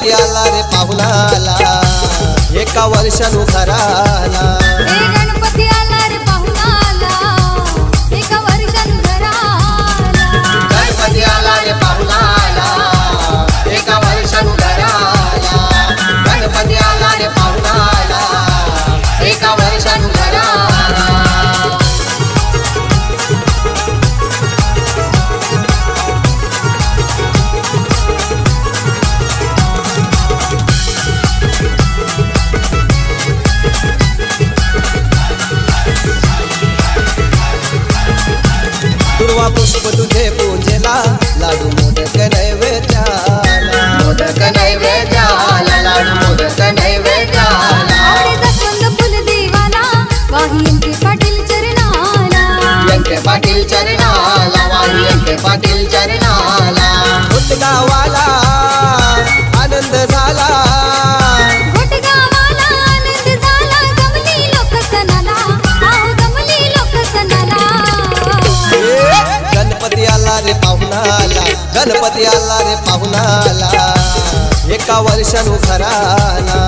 गणपती आला रे पाहुणाला एका वर्षानु घराला गणपती आला रे पाहुणाला एका वर्षानु घराला गणपती आला रे पाहुणाला एका वर्षानु घराला गणपती आला रे पाहुणाला एका वर्षानु घराला दुर्वा पुष्प तुझे पूजेला लाडू मोदक नैवेद्याला लाडू मोदक नैवेद्याला आवडे जास्वंद फुल देवाला वाही यांके पाटील चरणाला यांके पाटील चरणाला वाही यांके पाटील चरणाला गावाला आनंद झाला घोटगावाला आनंद झाला जमली लोक सणाला आहो जमली लोक सणाला गणपती आला रे पाहुणाला गणपती आला रे पाहुणाला एका वर्षानु घराला